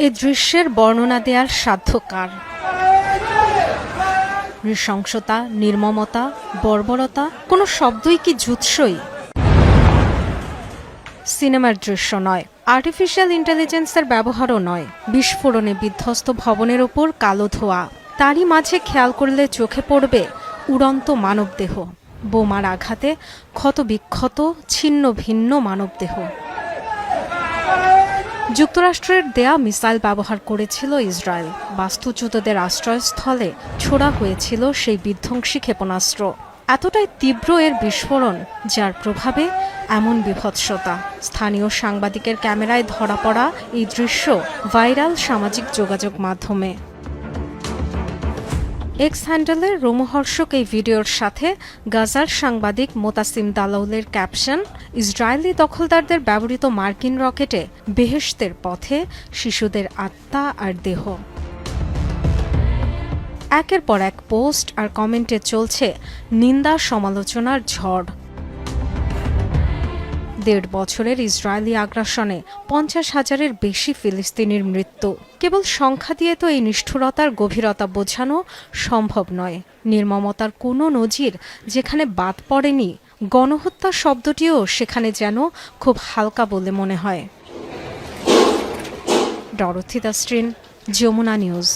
এ দৃশ্যের বর্ণনা দেওয়ার সাধ্য কার? নৃশংসতা, নির্মমতা, বর্বরতা, কোনো শব্দই কি জুৎসই? সিনেমার দৃশ্য নয়, আর্টিফিশিয়াল ইন্টেলিজেন্সের ব্যবহারও নয়, বিস্ফোরণে বিধ্বস্ত ভবনের ওপর কালো ধোঁয়া, তারই মাঝে খেয়াল করলে চোখে পড়বে উড়ন্ত মানবদেহ, বোমার আঘাতে ক্ষতবিক্ষত ছিন্ন ভিন্ন মানবদেহ। যুক্তরাষ্ট্রের দেয়া মিসাইল ব্যবহার করেছিল ইসরায়েল। বাস্তুচ্যুতদের আশ্রয়স্থলে ছোড়া হয়েছিল সেই বিধ্বংসী ক্ষেপণাস্ত্র। এতটাই তীব্র এর বিস্ফোরণ, যার প্রভাবে এমন বিভৎসতা। স্থানীয় সাংবাদিকের ক্যামেরায় ধরা পড়া এই দৃশ্য ভাইরাল সামাজিক যোগাযোগ মাধ্যমে। এক্স হ্যান্ডেলের রোমহর্ষক এই ভিডিওর সাথে গাজার সাংবাদিক মোতাসিম দালাউলের ক্যাপশন, ইসরায়েলি দখলদারদের ব্যবহৃত মার্কিন রকেটে বেহেশতের পথে শিশুদের আত্মা আর দেহ। একের পর এক পোস্ট আর কমেন্টে চলছে নিন্দা সমালোচনার ঝড়। ১.৫ বছরের ইসরায়েলি আগ্রাসনে ৫০,০০০-এর বেশি ফিলিস্তিনির মৃত্যু। কেবল সংখ্যা দিয়ে তো এই নিষ্ঠুরতার গভীরতা বোঝানো সম্ভব নয়। নির্মমতার কোনো নজির যেখানে বাদ পড়েনি, গণহত্যা শব্দটিও সেখানে যেন খুব হালকা বলে মনে হয়। ডরোথি দাস্ট্রিন, যমুনা নিউজ।